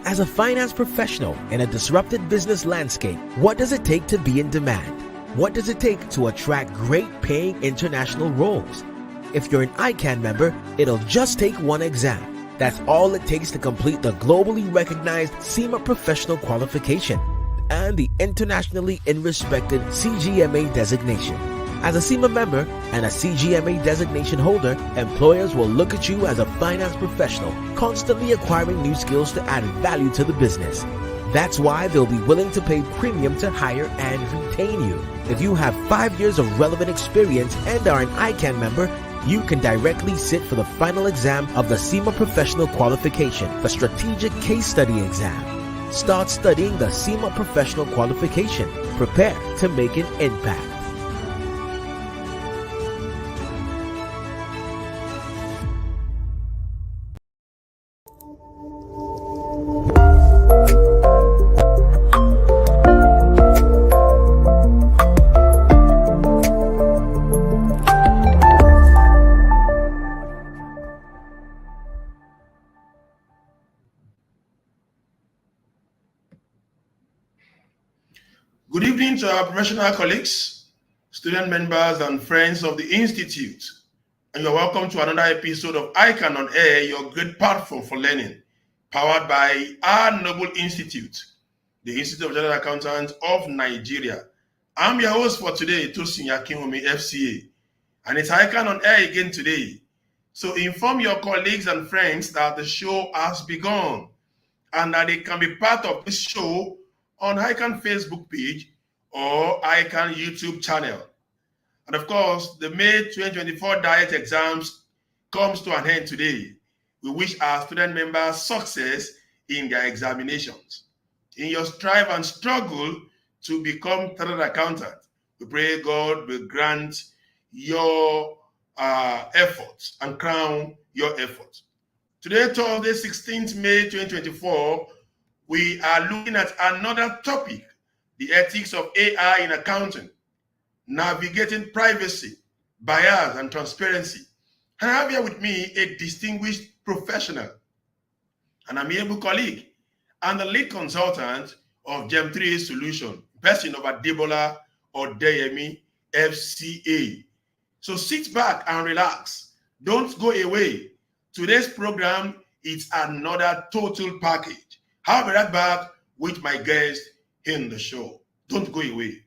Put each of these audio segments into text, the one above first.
As a finance professional in a disrupted business landscape, what does it take to be in demand? What does it take to attract great paying international roles? If you're an ICANN member, it'll just take one exam. That's all it takes to complete the globally recognized CIMA professional qualification and the internationally respected CGMA designation. As a CIMA member and a CGMA designation holder, employers will look at you as a finance professional, constantly acquiring new skills to add value to the business. That's why they'll be willing to pay premium to hire and retain you. If you have 5 years of relevant experience and are an ICANN member, you can directly sit for the final exam of the CIMA Professional Qualification, the Strategic Case Study exam. Start studying the CIMA Professional Qualification. Prepare to make an impact. Good evening to our professional colleagues, student members, and friends of the Institute. And you're welcome to another episode of ICANN on Air, your great platform for learning, powered by our Noble Institute, the Institute of Chartered Accountants of Nigeria. I'm your host for today, Tosin Yakinwumi, FCA. And it's ICANN on Air again today. So inform your colleagues and friends that the show has begun and that they can be part of this show on ICANN Facebook page or ICANN YouTube channel. And of course, the May 2024 diet exams comes to an end today. We wish our student members success in their examinations. In your strive and struggle to become chartered accountant, we pray God will grant your efforts and crown your efforts. Today, Thursday, 16th May 2024, we are looking at another topic, the ethics of AI in accounting, navigating privacy, bias, and transparency. And I have here with me a distinguished professional, an amiable colleague, and the lead consultant of Gem3 Solution, person of Adebola Odeyemi, FCA. So sit back and relax. Don't go away. Today's program is another total package. I'll be right back with my guest in the show. Don't go away.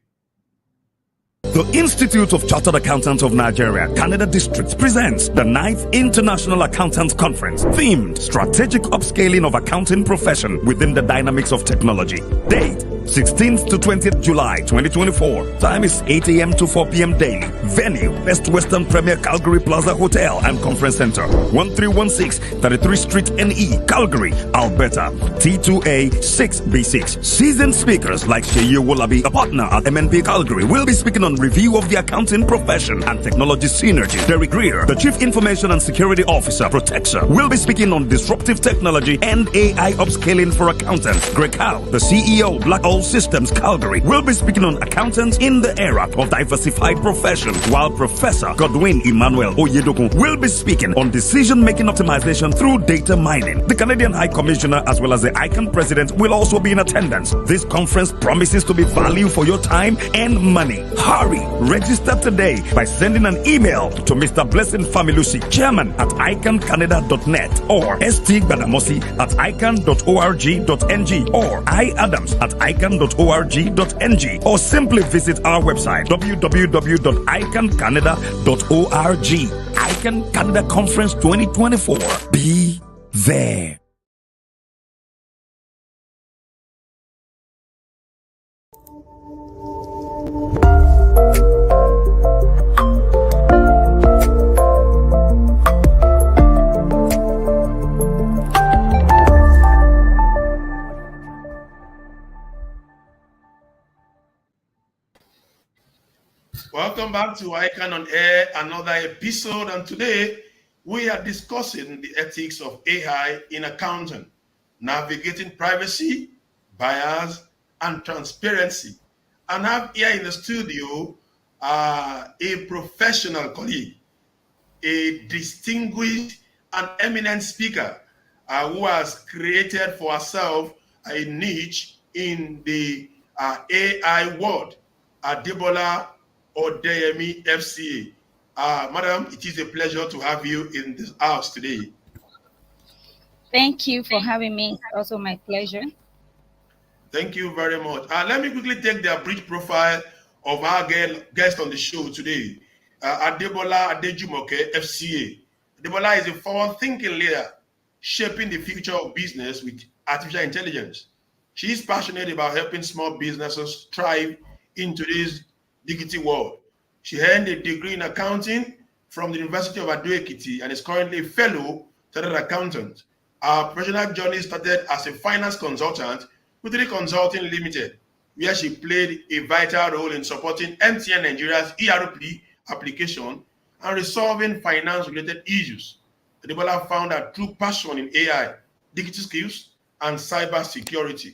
The Institute of Chartered Accountants of Nigeria, Canada District presents the 9th International Accountants Conference, themed Strategic Upscaling of Accounting Profession within the Dynamics of Technology. Date 16th to 20th July 2024. Time is 8 a.m. to 4 p.m. daily. Venue, Best Western Premier Calgary Plaza Hotel and Conference Center, 1316 33 Street NE, Calgary, Alberta, T2A 6B6. Seasoned speakers like Sheyi Wolabi, a partner at MNP Calgary, will be speaking on review of the accounting profession and technology synergy. Derek Greer, the Chief Information and Security Officer, Protexa, will be speaking on disruptive technology and AI upscaling for accountants. Greg Howe, the CEO, Black All Systems Calgary, will be speaking on accountants in the era of diversified profession, while Professor Godwin Emmanuel Oyedokun will be speaking on decision-making optimization through data mining. The Canadian High Commissioner as well as the ICANN President will also be in attendance. This conference promises to be value for your time and money. Hurry! Register today by sending an email to Mr. Blessing Familusi, chairman at icancanada.net, or St. Badamosi at ican.org.ng, or iAdams at ican.org.ng, or simply visit our website www.icancanada.org. ICANN Canada Conference 2024. Be there. Welcome back to ICANN on Air, another episode, and today we are discussing the ethics of AI in accounting, navigating privacy, bias, and transparency. And I have here in the studio a professional colleague, a distinguished and eminent speaker, who has created for herself a niche in the AI world, Adebola Odeyemi FCA. Madam, it is a pleasure to have you in this house today. Thank you for having me. It's also my pleasure. Thank you very much. Let me quickly take the brief profile of our guest on the show today, Adebola Adejumoke, FCA. Adebola is a forward-thinking leader shaping the future of business with artificial intelligence. She is passionate about helping small businesses thrive in today's digital world. She earned a degree in accounting from the University of Ado-Ekiti and is currently a fellow chartered accountant. Her professional journey started as a finance consultant with Uri Consulting Limited, where she played a vital role in supporting MTN Nigeria's ERP application and resolving finance-related issues. Adebola found her true passion in AI, digital skills, and cyber security.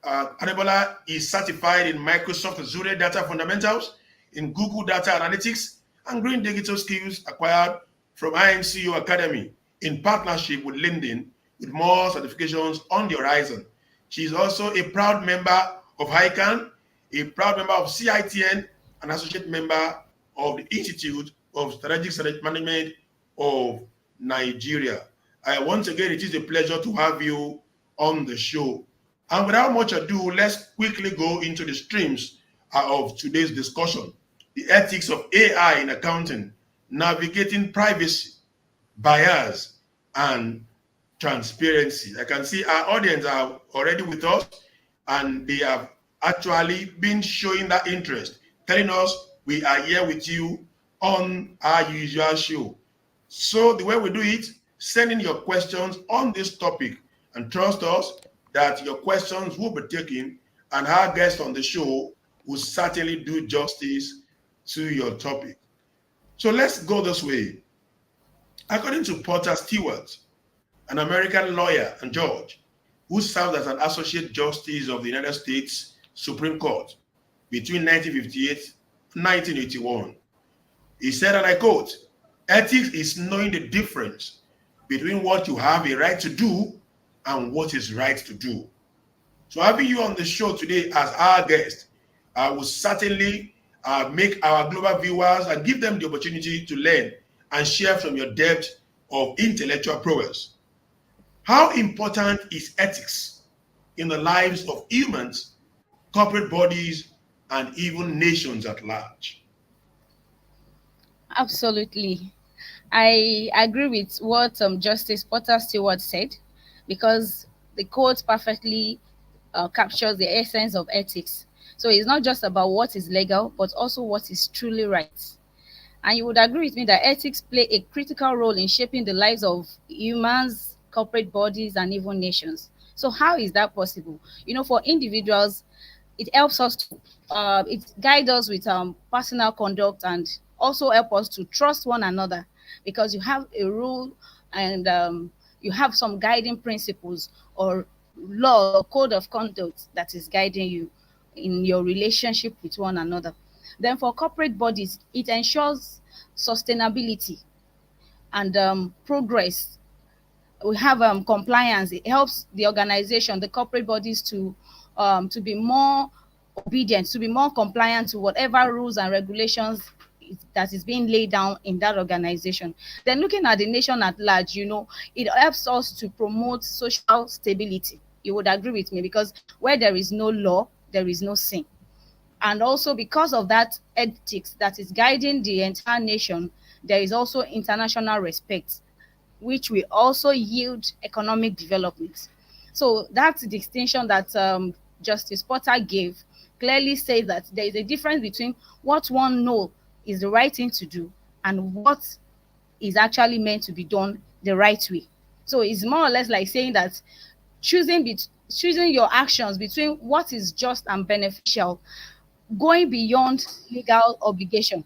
Adebola is certified in Microsoft Azure Data Fundamentals, in Google Data Analytics, and Green Digital Skills acquired from IMCO Academy in partnership with LinkedIn, with more certifications on the horizon. She is also a proud member of ICANN, a proud member of CITN, an associate member of the Institute of Strategic Management of Nigeria. Once again, it is a pleasure to have you on the show. And without much ado, let's quickly go into the streams of today's discussion. The ethics of AI in accounting, navigating privacy, bias, and transparency. I can see our audience are already with us, and they have actually been showing that interest, telling us we are here with you on our usual show. So the way we do it, send in your questions on this topic, and trust us that your questions will be taken, and our guest on the show will certainly do justice to your topic. So let's go this way. According to Porter Stewart, an American lawyer and judge who served as an Associate Justice of the United States Supreme Court between 1958 and 1981, he said, and I quote, "Ethics is knowing the difference between what you have a right to do and what is right to do." So having you on the show today as our guest will certainly make our global viewers and give them the opportunity to learn and share from your depth of intellectual prowess. How important is ethics in the lives of humans, corporate bodies, and even nations at large? Absolutely. I agree with what Justice Porter Stewart said, because the quote perfectly captures the essence of ethics. So it's not just about what is legal, but also what is truly right. And you would agree with me that ethics play a critical role in shaping the lives of humans, corporate bodies, and even nations. So how is that possible? For individuals, it helps us to, it guides us with personal conduct, and also help us to trust one another, because you have a rule, and you have some guiding principles or law or code of conduct that is guiding you in your relationship with one another. Then for corporate bodies, it ensures sustainability and progress. We have compliance. It helps the organization, the corporate bodies, to be more obedient, to be more compliant to whatever rules and regulations that is being laid down in that organization. Then looking at the nation at large, it helps us to promote social stability. You would agree with me, because where there is no law, there is no sin. And also because of that ethics that is guiding the entire nation, there is also international respect, which will also yield economic development. So that distinction that Justice Porter gave clearly says that there is a difference between what one knows is the right thing to do and what is actually meant to be done the right way. So it's more or less like saying that choosing your actions between what is just and beneficial, going beyond legal obligation.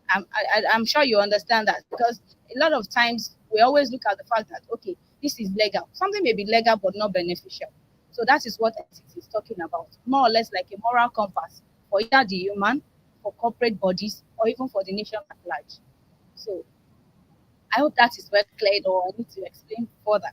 I'm sure you understand that, because a lot of times we always look at the fact that, okay, this is legal. Something may be legal but not beneficial. So that is what ethics is talking about. More or less like a moral compass for either the human, for corporate bodies, or even for the nation at large. So I hope that is well clear, or I need to explain further.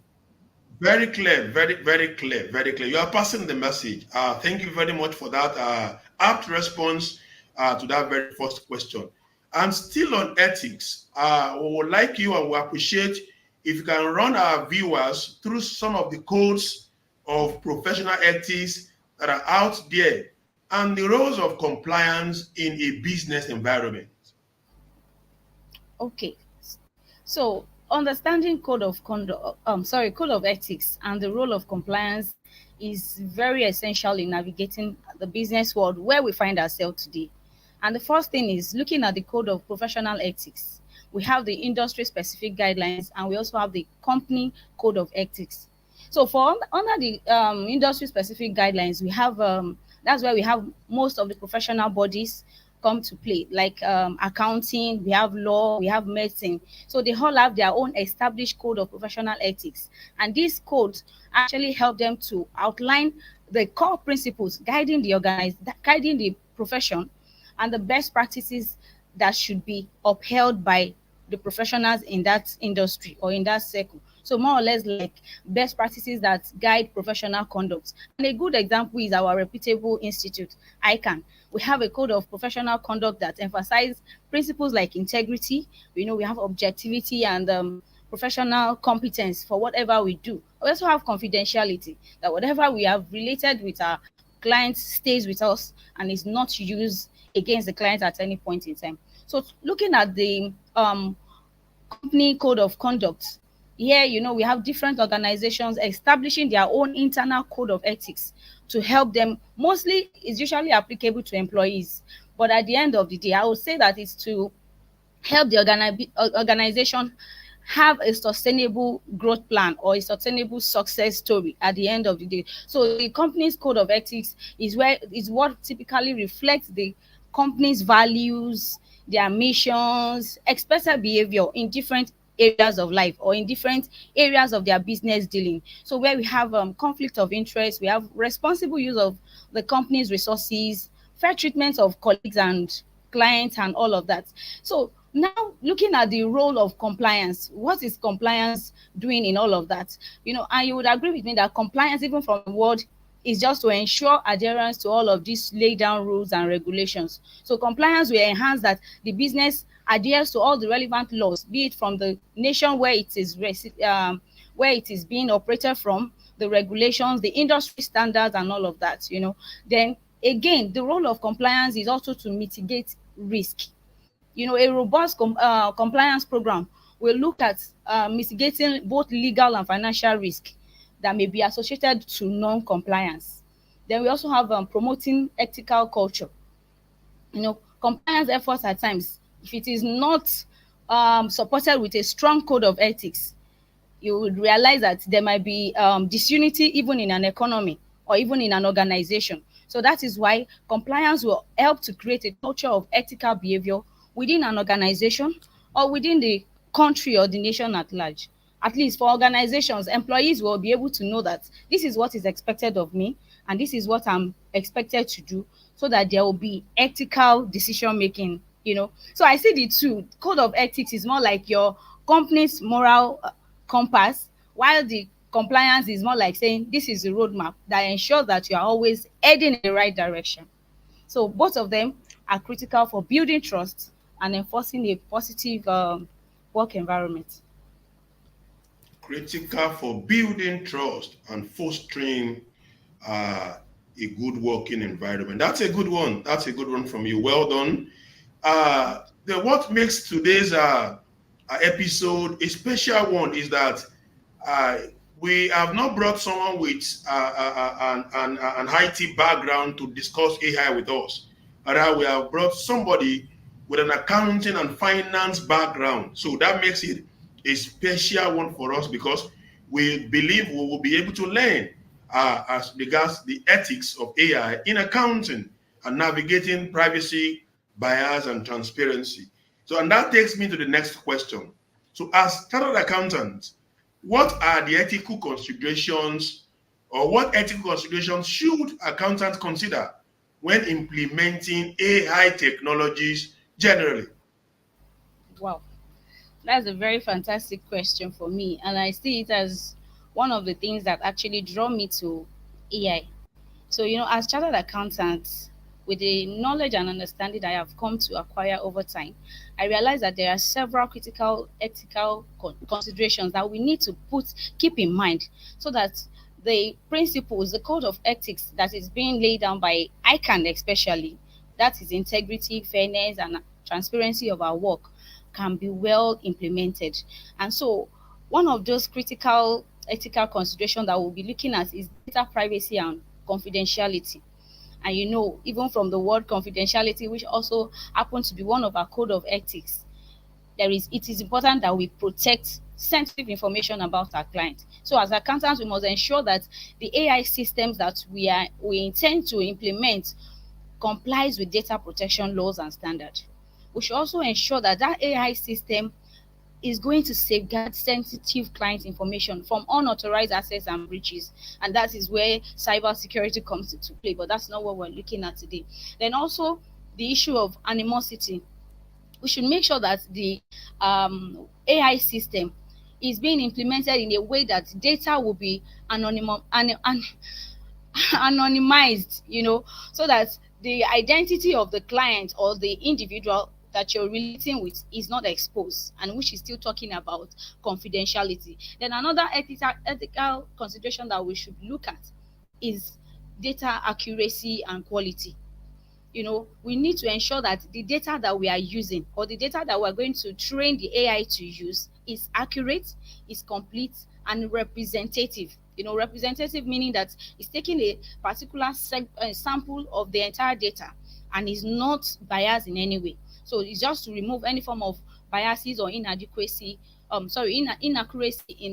Very clear, very clear, very clear. You are passing the message. Thank you very much for that apt response to that very first question. And still on ethics, we would like you and we appreciate if you can run our viewers through some of the codes of professional ethics that are out there and the roles of compliance in a business environment. Okay. So understanding code of conduct, code of ethics and the role of compliance is very essential in navigating the business world where we find ourselves today. And the first thing is looking at the code of professional ethics. We have the industry specific guidelines and we also have the company code of ethics. So for under the industry specific guidelines, we have that's where we have most of the professional bodies come to play, like accounting, we have law, we have medicine. So they all have their own established code of professional ethics. And these codes actually help them to outline the core principles guiding guiding the profession and the best practices that should be upheld by the professionals in that industry or in that circle. So more or less like best practices that guide professional conduct. And a good example is our reputable institute, ICANN. We have a code of professional conduct that emphasizes principles like integrity. We know we have objectivity and professional competence for whatever we do. We also have confidentiality, that whatever we have related with our clients stays with us and is not used against the client at any point in time. So looking at the company code of conduct, here, we have different organizations establishing their own internal code of ethics to help them. Mostly, it's usually applicable to employees. But at the end of the day, I would say that it's to help the organization have a sustainable growth plan or a sustainable success story at the end of the day. So the company's code of ethics is what typically reflects the company's values, their missions, expected behavior in different areas of life or in different areas of their business dealing. So where we have conflict of interest, we have responsible use of the company's resources, fair treatment of colleagues and clients and all of that. So now looking at the role of compliance, what is compliance doing in all of that? And you would agree with me that compliance, even from the word, is just to ensure adherence to all of these laid down rules and regulations. So compliance will enhance that the business adheres to all the relevant laws, be it from the nation where it is being operated from, the regulations, the industry standards, and all of that. Then again, the role of compliance is also to mitigate risk. A robust compliance program will look at mitigating both legal and financial risk that may be associated to non-compliance. Then we also have promoting ethical culture. Compliance efforts at times, if it is not supported with a strong code of ethics, you would realize that there might be disunity even in an economy or even in an organization. So that is why compliance will help to create a culture of ethical behavior within an organization or within the country or the nation at large. At least for organizations, employees will be able to know that this is what is expected of me and this is what I'm expected to do, so that there will be ethical decision making. So I see the two. Code of ethics is more like your company's moral compass, while the compliance is more like saying this is the roadmap that ensures that you are always heading in the right direction. So both of them are critical for building trust and enforcing a positive work environment. Critical for building trust and fostering a good working environment. That's a good one. That's a good one from you. Well done. What makes today's episode a special one is that we have not brought someone with an IT background to discuss AI with us. Rather, we have brought somebody with an accounting and finance background. So that makes it a special one for us because we believe we will be able to learn as regards the ethics of AI in accounting and navigating privacy, bias, and transparency. So, and that takes me to the next question. So, as chartered accountants, what are the ethical considerations, or what ethical considerations should accountants consider when implementing AI technologies generally? Wow. That's a very fantastic question for me, and I see it as one of the things that actually draw me to AI. So, as chartered accountants, with the knowledge and understanding that I have come to acquire over time, I realize that there are several critical ethical considerations that we need to keep in mind, so that the principles, the code of ethics that is being laid down by ICANN especially, that is integrity, fairness, and transparency of our work, can be well implemented. And so one of those critical ethical considerations that we'll be looking at is data privacy and confidentiality. And even from the word confidentiality, which also happens to be one of our code of ethics, it is important that we protect sensitive information about our client. So as accountants, we must ensure that the AI systems that we intend to implement complies with data protection laws and standards. We should also ensure that AI system is going to safeguard sensitive client information from unauthorized access and breaches. And that is where cybersecurity comes into play, but that's not what we're looking at today. Then also the issue of anonymity. We should make sure that the AI system is being implemented in a way that data will be anonymized, so that the identity of the client or the individual that you're relating with is not exposed, and which is still talking about confidentiality. Then another ethical consideration that we should look at is data accuracy and quality. We need to ensure that the data that we are using, or the data that we're going to train the AI to use, is accurate, is complete, and representative. Representative meaning that it's taking a particular sample of the entire data and is not biased in any way. So it's just to remove any form of biases or inaccuracy in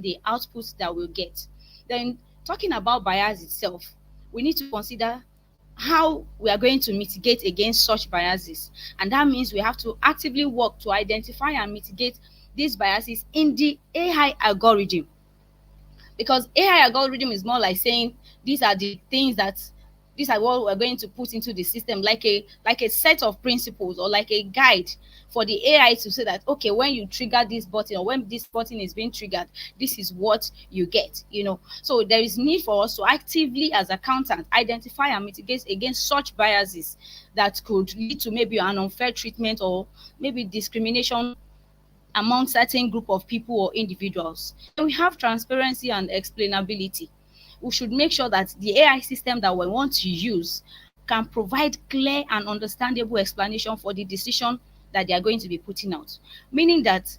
the outputs that we'll get. Then talking about bias itself, we need to consider how we are going to mitigate against such biases. And that means we have to actively work to identify and mitigate these biases in the AI algorithm. Because AI algorithm is more like saying these are what we're going to put into the system, like a set of principles, or like a guide for the AI to say that, okay, when you trigger this button, or when this button is being triggered, this is what you get. So there is need for us to actively, as accountants, identify and mitigate against such biases that could lead to maybe an unfair treatment or maybe discrimination among certain group of people or individuals. And we have transparency and explainability. We should make sure that the AI system that we want to use can provide clear and understandable explanation for the decision that they are going to be putting out. Meaning that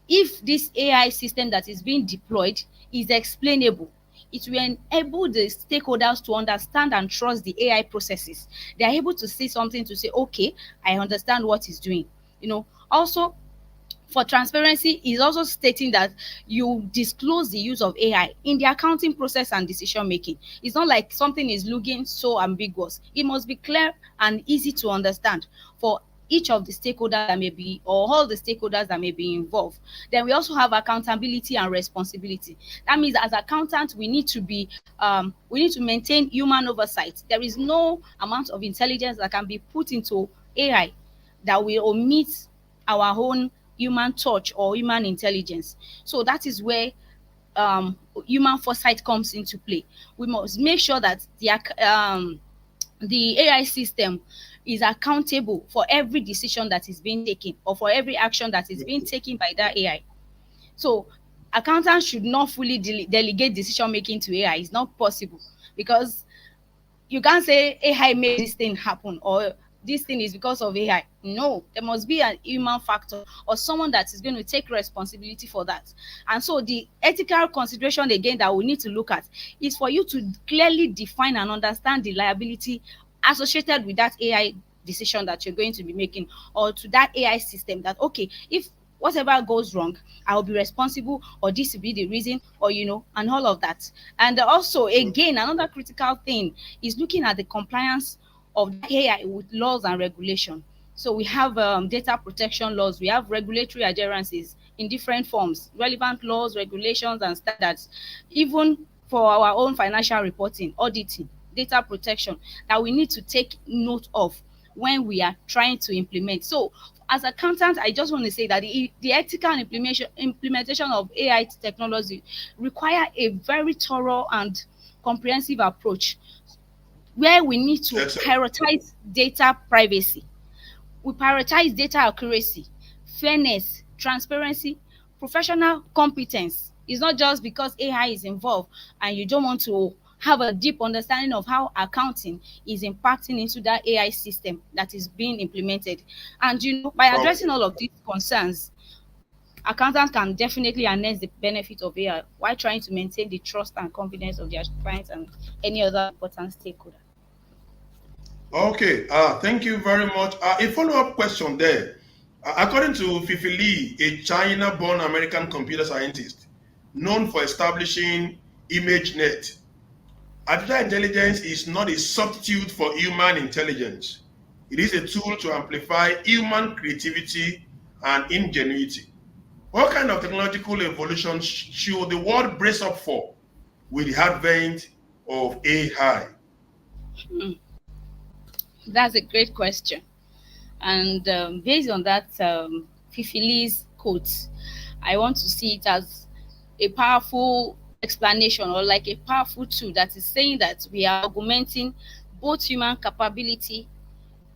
if this AI system that is being deployed is explainable, it will enable the stakeholders to understand and trust the AI processes. They are able to see something to say, okay, I understand what it's doing. Also, for transparency is also stating that you disclose the use of AI in the accounting process and decision making. It's not like something is looking so ambiguous. It must be clear and easy to understand for each of the stakeholders that may be, or all the stakeholders that may be involved. Then we also have accountability and responsibility. That means as accountants, we need to maintain human oversight. There is no amount of intelligence that can be put into AI that will omit our own human touch or human intelligence. So that is where human foresight comes into play. We must make sure that the AI system is accountable for every decision that is being taken, or for every action that is being taken by that AI. So accountants should not fully delegate decision making to AI. It's not possible, because you can't say AI made this thing happen, or this thing is because of AI. No, there must be a human factor, or someone that is going to take responsibility for that. And so the ethical consideration again that we need to look at is for you to clearly define and understand the liability associated with that AI decision that you're going to be making, or to that AI system, that okay, if whatever goes wrong, I'll be responsible, or this will be the reason, or and all of that. And also, again, another critical thing is looking at the compliance of AI with laws and regulation. So we have data protection laws, we have regulatory adherences in different forms, relevant laws, regulations, and standards, even for our own financial reporting, auditing, data protection, that we need to take note of when we are trying to implement. So as accountants, I just want to say that the ethical implementation of AI technology require a very thorough and comprehensive approach, where we need to prioritize data privacy. We prioritize data accuracy, fairness, transparency, professional competence. It's not just because AI is involved and you don't want to have a deep understanding of how accounting is impacting into that AI system that is being implemented. And by addressing all of these concerns, accountants can definitely harness the benefit of AI while trying to maintain the trust and confidence of their clients and any other important stakeholder. Okay, thank you very much. A follow-up question there. According to Fifi Lee, a China-born American computer scientist known for establishing ImageNet, artificial intelligence is not a substitute for human intelligence. It is a tool to amplify human creativity and ingenuity. What kind of technological evolution should the world brace up for with the advent of AI? That's a great question. And based on that Fifi Lee's quote, I want to see it as a powerful explanation, or like a powerful tool that is saying that we are augmenting both human capability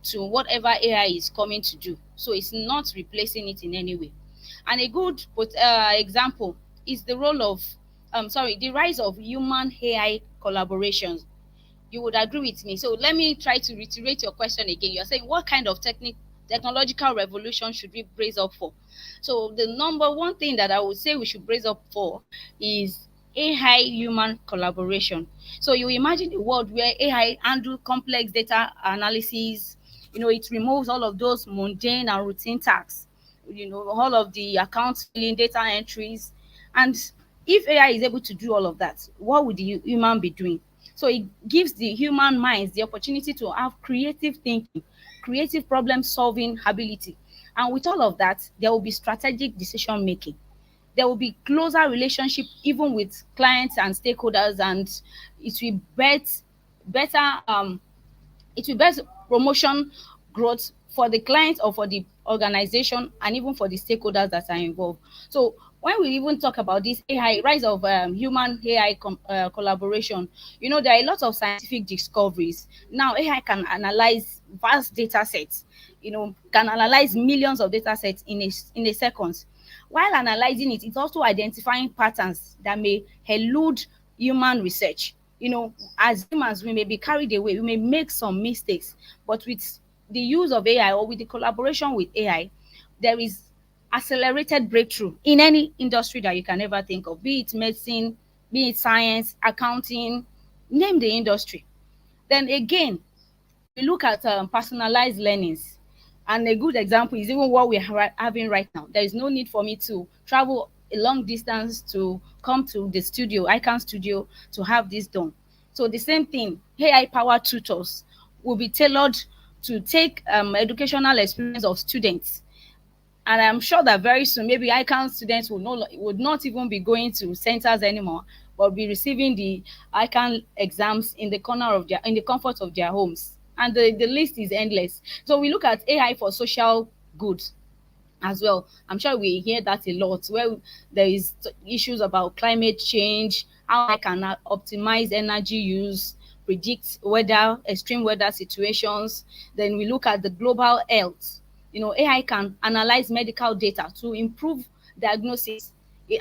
to whatever AI is coming to do. So it's not replacing it in any way. And a good example is the the rise of human AI collaborations. You would agree with me. So let me try to reiterate your question again. You're saying what kind of technological revolution should we brace up for? So the number one thing that I would say we should brace up for is AI human collaboration. So you imagine a world where AI handle complex data analysis. It removes all of those mundane and routine tasks. All of the account filling, data entries. And if AI is able to do all of that, what would the human be doing? So it gives the human minds the opportunity to have creative thinking, creative problem solving ability. And with all of that, there will be strategic decision making. There will be closer relationship even with clients and stakeholders, and it will better promotion growth for the client or for the organization and even for the stakeholders that are involved. So when we even talk about this AI, rise of human AI collaboration, there are a lot of scientific discoveries. Now AI can analyze vast data sets, can analyze millions of data sets in a second. While analyzing it, it's also identifying patterns that may elude human research. As humans, we may be carried away, we may make some mistakes, but with the use of AI or with the collaboration with AI, there is accelerated breakthrough in any industry that you can ever think of, be it medicine, be it science, accounting, name the industry. Then again, we look at personalized learnings. And a good example is even what we're having right now. There is no need for me to travel a long distance to come to the studio, ICANN studio, to have this done. So the same thing, AI-powered tutors will be tailored to take educational experience of students. And I'm sure that very soon, maybe ICANN students would not even be going to centers anymore, but be receiving the ICANN exams in the comfort of their homes. And the list is endless. So we look at AI for social good as well. I'm sure we hear that a lot, where there is issues about climate change, how I can optimize energy use, predict extreme weather situations. Then we look at the global health. AI can analyze medical data to improve diagnosis.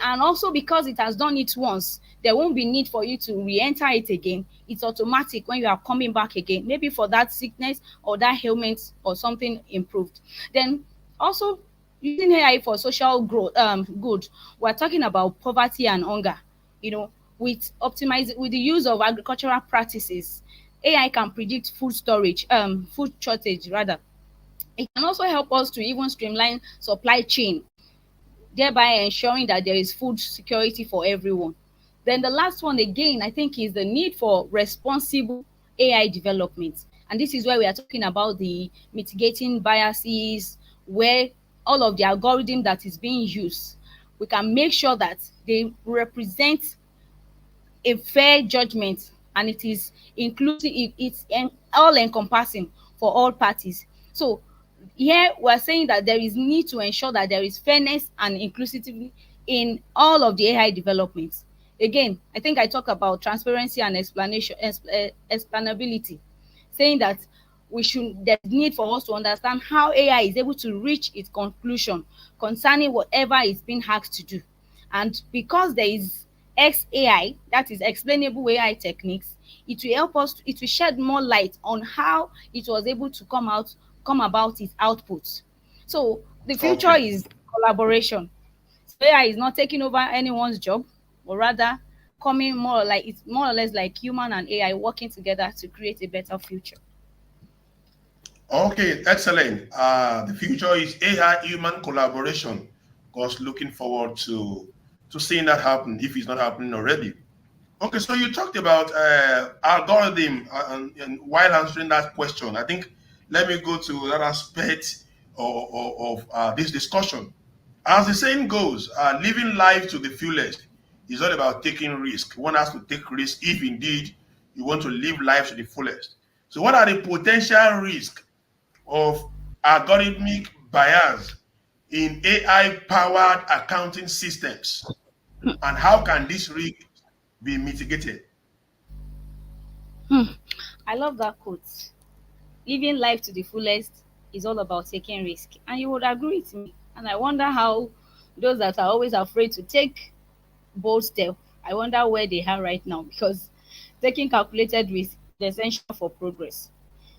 And also, because it has done it once, there won't be need for you to re-enter it again. It's automatic when you are coming back again, maybe for that sickness or that ailment or something improved. Then also using AI for social growth, good. We're talking about poverty and hunger. With the use of agricultural practices, AI can predict food shortage rather. It can also help us to even streamline supply chain, thereby ensuring that there is food security for everyone. Then the last one again, I think, is the need for responsible AI development. And this is where we are talking about the mitigating biases, where all of the algorithm that is being used, we can make sure that they represent a fair judgment, and it is inclusive, it's all encompassing for all parties. So here we're saying that there is need to ensure that there is fairness and inclusivity in all of the AI developments. Again, I think I talk about transparency and explainability, saying that there's need for us to understand how AI is able to reach its conclusion concerning whatever it's being asked to do. And because there is XAI, that is explainable AI techniques, it will help us, it will shed more light on how it was able to come about its outputs. So the future Okay. is collaboration. So AI is not taking over anyone's job, but rather coming it's more or less like human and AI working together to create a better future. Okay, excellent. The future is AI human collaboration. Of course, looking forward to seeing that happen if it's not happening already. Okay, so you talked about algorithm, and while answering that question, I think let me go to that aspect of this discussion. As the saying goes, living life to the fullest is all about taking risk. One has to take risk if indeed you want to live life to the fullest. So, what are the potential risks of algorithmic bias in AI-powered accounting systems, and how can this risk be mitigated? I love that quote. Living life to the fullest is all about taking risk. And you would agree with me. And I wonder how those that are always afraid to take bold steps, I wonder where they are right now, because taking calculated risk is essential for progress.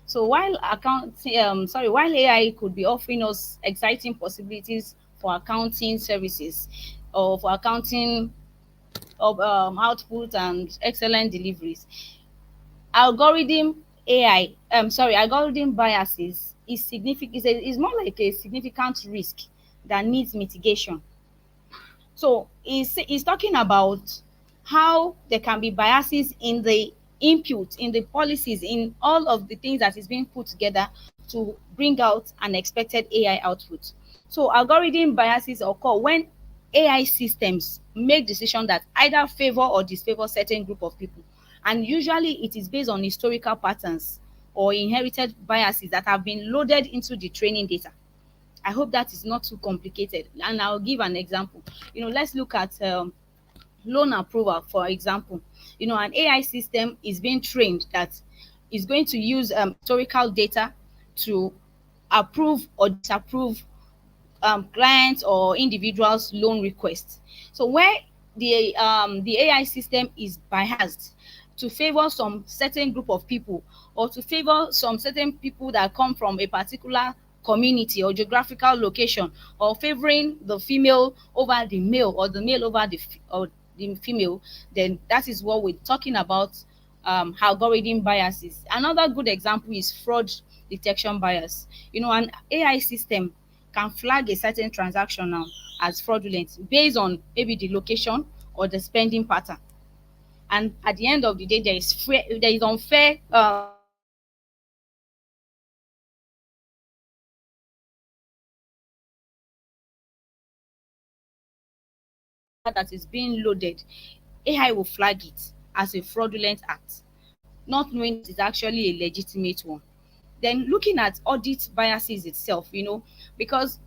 So while AI could be offering us exciting possibilities for accounting services or for accounting of output and excellent deliveries, algorithm biases is significant. Is more like a significant risk that needs mitigation. So he's talking about how there can be biases in the input, in the policies, in all of the things that is being put together to bring out an expected AI output. So algorithm biases occur when AI systems make decisions that either favor or disfavor certain group of people. And usually it is based on historical patterns or inherited biases that have been loaded into the training data. I hope that is not too complicated. And I'll give an example. Let's look at loan approval, for example. An AI system is being trained that is going to use historical data to approve or disapprove clients or individuals' loan requests. So where the AI system is biased to favor some certain group of people, or to favor some certain people that come from a particular community or geographical location, or favoring the female over the male or the male over the female, then that is what we're talking about, algorithm biases. Another good example is fraud detection bias. An AI system can flag a certain transaction now as fraudulent based on maybe the location or the spending pattern. And at the end of the day, there is unfair that is being loaded, AI will flag it as a fraudulent act, not knowing it is actually a legitimate one. Then looking at audit biases itself, because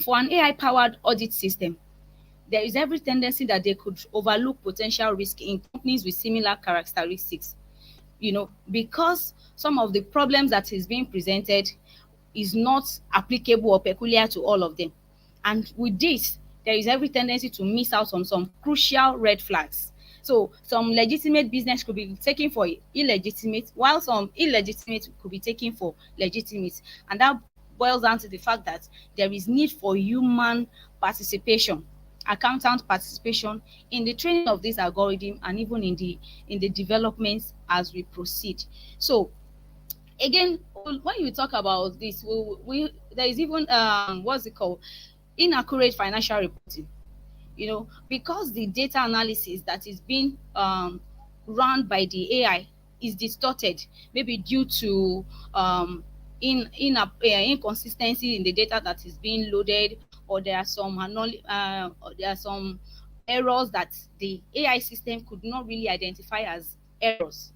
for an AI powered audit system, there is every tendency that they could overlook potential risk in companies with similar characteristics, because some of the problems that is being presented is not applicable or peculiar to all of them. And with this, there is every tendency to miss out on some crucial red flags. So some legitimate business could be taken for illegitimate, while some illegitimate could be taken for legitimate. And that boils down to the fact that there is need for human participation, accountant participation in the training of this algorithm, and even in the developments as we proceed. So again, when you talk about this, there is even what's it called, inaccurate financial reporting. Because the data analysis that is being run by the AI is distorted, maybe due to inconsistency in the data that is being loaded, or there are some errors that the AI system could not really identify as errors.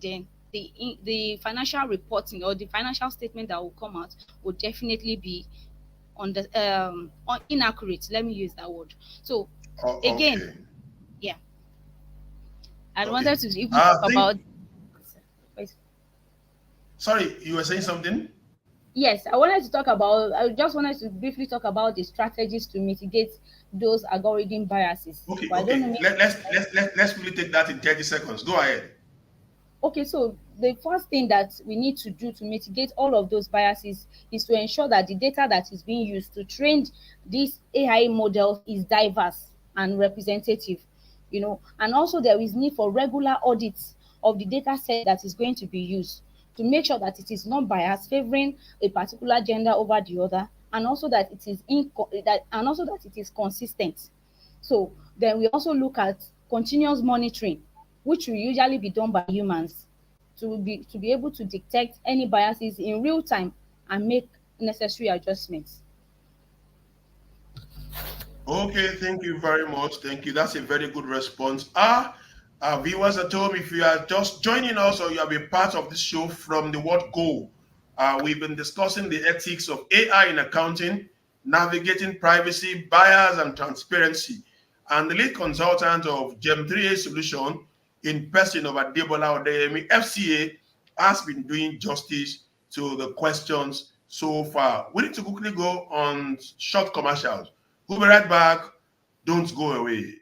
Then the financial reporting or the financial statement that will come out will definitely be inaccurate. Let me use that word. So again, Okay. yeah, I Okay. wanted to even talk about. Wait. Sorry, you were saying something? Yes, I just wanted to briefly talk about the strategies to mitigate those algorithm biases. Okay, But I don't know. okay. Let's really take that in 30 seconds. Go ahead. Okay, so the first thing that we need to do to mitigate all of those biases is to ensure that the data that is being used to train these AI models is diverse and representative, and also there is need for regular audits of the data set that is going to be used to make sure that it is not biased, favoring a particular gender over the other, and also that it is consistent. So then we also look at continuous monitoring, which will usually be done by humans to be able to detect any biases in real time and make necessary adjustments. Okay, thank you very much. Thank you. That's a very good response. Our viewers at home, if you are just joining us or you have been part of this show from the word go, we've been discussing the ethics of AI in accounting, navigating privacy, bias, and transparency. And the lead consultant of Gem3A Solution in person of Adebola Odeyemi, FCA, has been doing justice to the questions so far. We need to quickly go on short commercials. We'll be right back. Don't go away.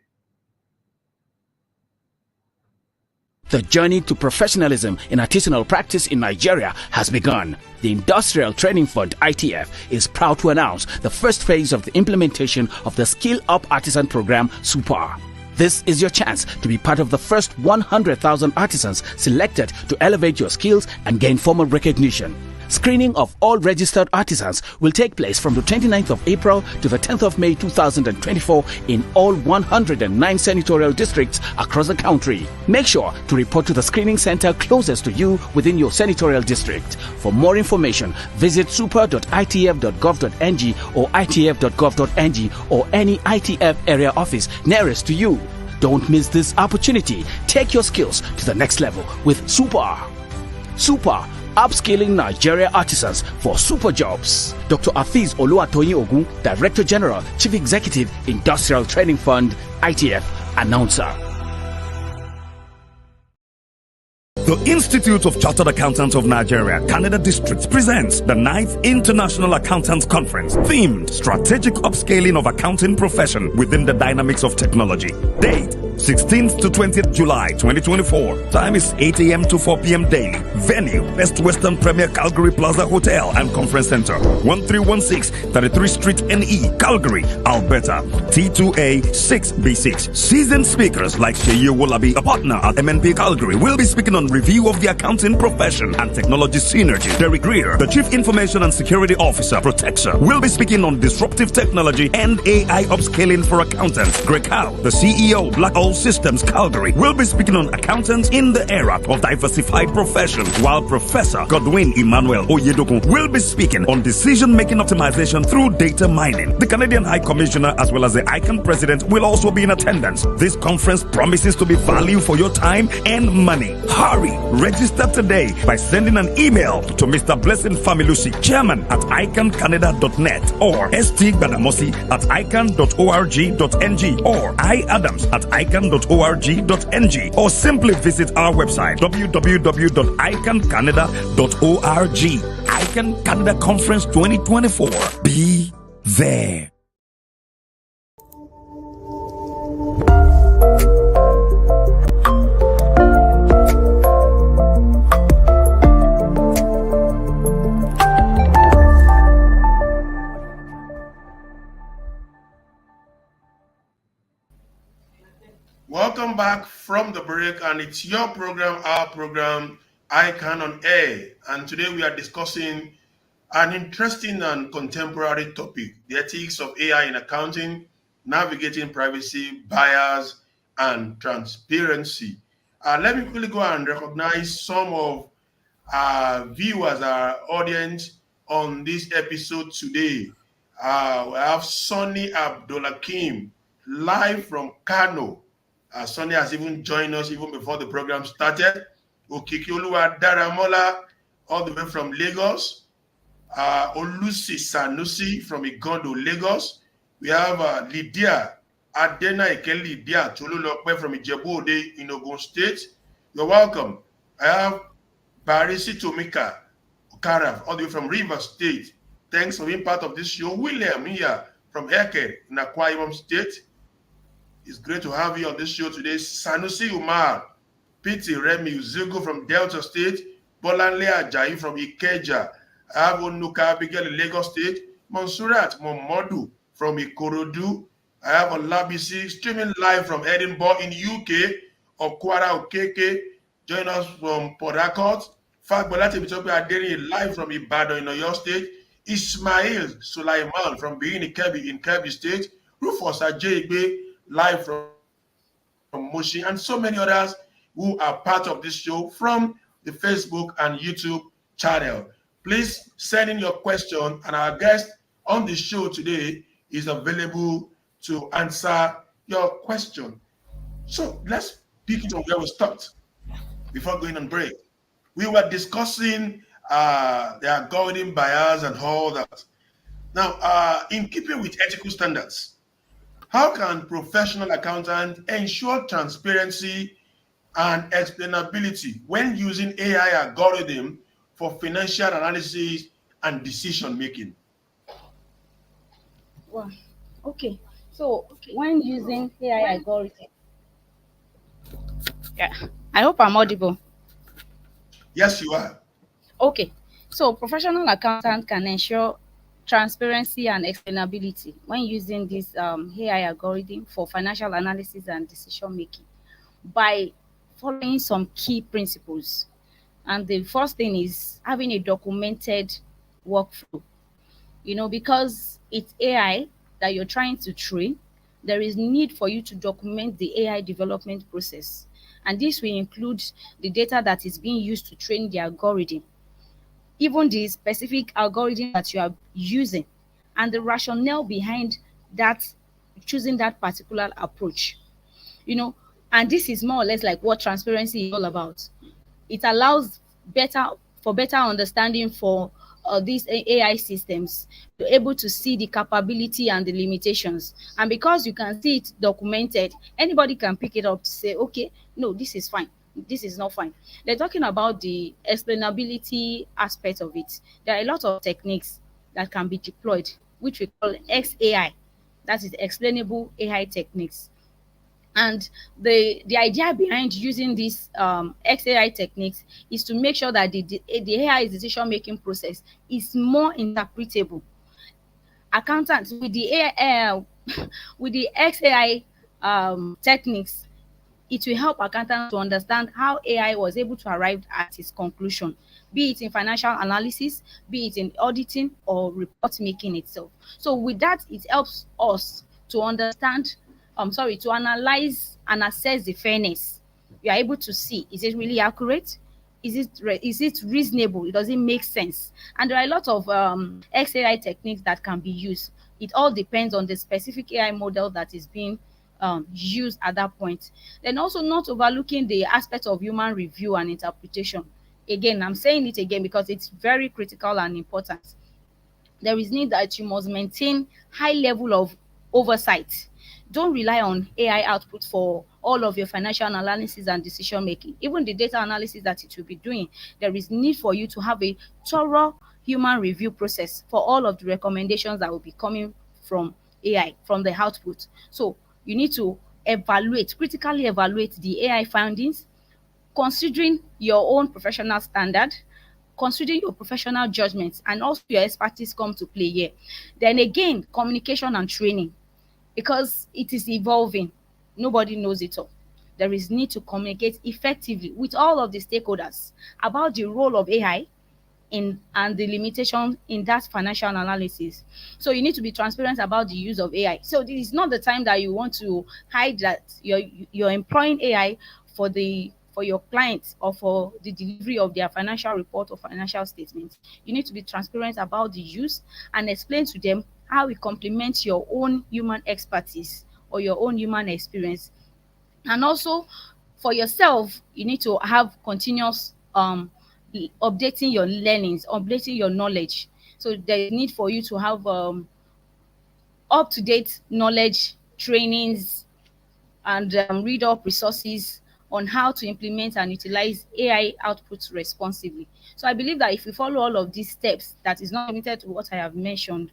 The journey to professionalism in artisanal practice in Nigeria has begun. The Industrial Training Fund (ITF) is proud to announce the first phase of the implementation of the Skill Up Artisan Program (SUPAR). This is your chance to be part of the first 100,000 artisans selected to elevate your skills and gain formal recognition. Screening of all registered artisans will take place from the 29th of April to the 10th of May 2024 in all 109 senatorial districts across the country. Make sure to report to the screening center closest to you within your senatorial district. For more information, visit super.itf.gov.ng or itf.gov.ng or any ITF area office nearest to you. Don't miss this opportunity. Take your skills to the next level with SUPAR. SUPAR, upskilling Nigeria artisans for super jobs. Dr. Afiz Oluwatoyin Ogun, Director General, Chief Executive, Industrial Training Fund, ITF, announcer. The Institute of Chartered Accountants of Nigeria, Canada District presents the 9th International Accountants Conference, themed Strategic Upscaling of Accounting Profession within the Dynamics of Technology. Date, 16th to 20th July 2024. Time is 8 a.m. to 4 p.m. daily. Venue, Best Western Premier Calgary Plaza Hotel and Conference Center, 1316 33 Street NE, Calgary, Alberta, T2A 6B6. Seasoned speakers like Sheyi Wolabi, a partner at MNP Calgary, will be speaking on review of the accounting profession and technology synergy. Derek Greer, the Chief Information and Security Officer, Protexer, will be speaking on disruptive technology and AI upscaling for accountants. Greg Howe, the CEO, Black All Systems Calgary, will be speaking on accountants in the era of diversified profession, while Professor Godwin Emmanuel Oyedokun will be speaking on decision-making optimization through data mining. The Canadian High Commissioner as well as the ICANN President will also be in attendance. This conference promises to be value for your time and money. Hurry! Register today by sending an email to Mr. Blessing Familusi, chairman at icancanada.net, or St. Badamosi at ican.org.ng, or iadams at ican.org.ng, or simply visit our website www.icancanada.org. ICANN Canada Conference 2024. Be there. Welcome back from the break, and it's your program, our program, ICANN on Air. And today we are discussing an interesting and contemporary topic: the ethics of AI in accounting, navigating privacy, bias, and transparency. Let me quickly go and recognize some of our viewers, our audience on this episode today. We have Sonny Abdulakim live from Kano. Sonny has even joined us even before the program started. Okikioluwa Daramola, all the way from Lagos. Olusi Sanusi from Igondo, Lagos. We have Lydia Adena Eke Lydia Tolulope from Ijebu-Ode in Ogun State. You're welcome. I have Barisi Tomika Okara, all the way from Rivers State. Thanks for being part of this show. William here from Eke in Akwa Ibom State. It's great to have you on this show today. Sanusi Umar, Piti Remi Uzugo from Delta State, Bolanle Ajayi from Ikeja. I have Onuka Abigail in Lagos State, Monsurat Momodu from Ikorodu. I have Olabisi streaming live from Edinburgh in UK, Okwara Okeke, join us from Port Harcourt. Fagbolati Bitopia Adeni live from Ibadan in Oyo State. Ismail Sulaiman from Benin in Kebbi State. Rufus Ajaybe live from Moshi, and so many others who are part of this show from the Facebook and YouTube channel. Please send in your question, and our guest on the show today is available to answer your question. So let's pick it on where we stopped before going on break. We were discussing the algorithm bias and all that. Now, in keeping with ethical standards, how can professional accountants ensure transparency and explainability when using AI algorithm for financial analysis and decision making? Wow. Okay. So when using AI algorithm, yeah, I hope I'm audible. Yes, you are. Okay. So professional accountant can ensure transparency and explainability when using this AI algorithm for financial analysis and decision making by following some key principles. And the first thing is having a documented workflow. Because it's AI that you're trying to train, there is need for you to document the AI development process. And this will include the data that is being used to train the algorithm, even the specific algorithm that you are using, and the rationale behind that, choosing that particular approach. And this is more or less like what transparency is all about. It allows better understanding for these AI systems. You're able to see the capability and the limitations. And because you can see it documented, anybody can pick it up to say, okay, no, this is fine. This is not fine. They're talking about the explainability aspect of it. There are a lot of techniques that can be deployed, which we call XAI. That is explainable AI techniques. And the idea behind using these XAI techniques is to make sure that the AI decision-making process is more interpretable. Accountants with the AI, with the XAI techniques, it will help accountants to understand how AI was able to arrive at its conclusion, be it in financial analysis, be it in auditing or report making itself. So with that, it helps us to understand, to analyze and assess the fairness. You are able to see, is it really accurate? Is it reasonable? Does it make sense? And there are a lot of XAI techniques that can be used. It all depends on the specific AI model that is being used at that point. Then also not overlooking the aspect of human review and interpretation. Again, I'm saying it again because it's very critical and important. There is need that you must maintain high level of oversight. Don't rely on AI output for all of your financial analysis and decision making. Even the data analysis that it will be doing, there is need for you to have a thorough human review process for all of the recommendations that will be coming from AI, from the output. So you need to critically evaluate the AI findings, considering your own professional standard, considering your professional judgments, and also your expertise come to play here. Then again, communication and training, because it is evolving. Nobody knows it all. There is need to communicate effectively with all of the stakeholders about the role of AI and the limitation in that financial analysis. So you need to be transparent about the use of AI. So this is not the time that you want to hide that you're employing AI for your clients or for the delivery of their financial report or financial statements. You need to be transparent about the use and explain to them how it complements your own human expertise or your own human experience. And also For yourself, you need to have continuous updating your learnings, updating your knowledge. So there's need for you to have up-to-date knowledge trainings and read up resources on how to implement and utilize AI outputs responsibly. So I believe that if we follow all of these steps, that is not limited to what I have mentioned,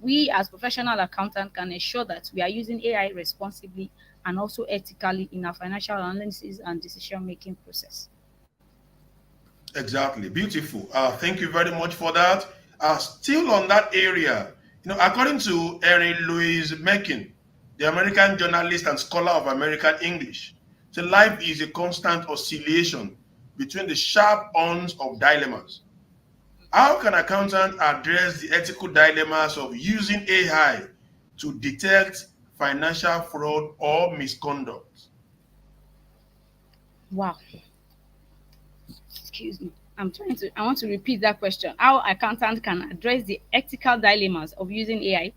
we as professional accountants can ensure that we are using AI responsibly and also ethically in our financial analysis and decision-making process. Exactly. Beautiful. Thank you very much for that. Still on that area, according to Erin Louise Mekin, the American journalist and scholar of American English, so life is a constant oscillation between the sharp horns of dilemmas. How can accountants address the ethical dilemmas of using AI to detect financial fraud or misconduct? Wow. Excuse me. I want to repeat that question. How accountants can address the ethical dilemmas of using AI